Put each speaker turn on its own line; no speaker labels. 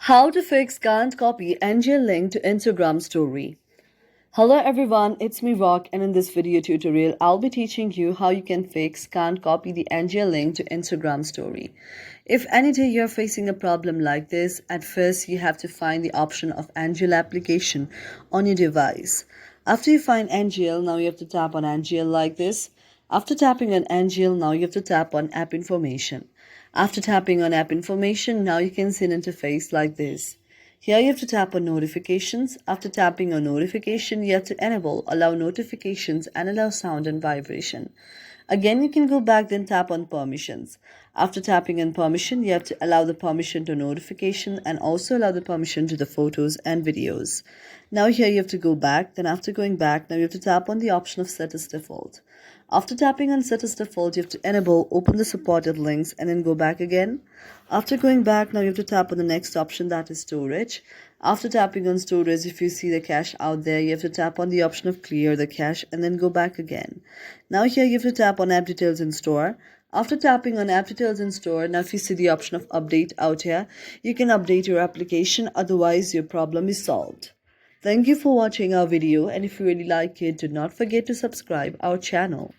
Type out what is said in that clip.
How to fix can't copy NGL link to Instagram story. Hello everyone, it's me Rock, and in this video tutorial I'll be teaching you how you can fix can't copy the NGL link to Instagram story. If any day you're facing a problem like this, at first you have to find the option of NGL application on your device. After you find NGL, now you have to tap on NGL like this. After tapping on NGL, now you have to tap on app information. After tapping on app information, now you can see an interface like this. Here you have to tap on notifications. After tapping on notification, you have to enable allow notifications and allow sound and vibration. Again, you can go back, then tap on permissions. After tapping on permission, you have to allow the permission to notification and also allow the permission to the photos and videos. Now here you have to go back. Then after going back, now you have to tap on the option of set as default. After tapping on set as default, you have to enable open the supported links and then go back again. After going back, now you have to tap on the next option, that is storage. After tapping on storage, if you see the cache out there, you have to tap on the option of clear the cache and then go back again. Now here you have to tap on app details in store. After tapping on app details in store, now if you see the option of update out here, you can update your application, otherwise your problem is solved. Thank you for watching our video, and if you really like it, do not forget to subscribe our channel.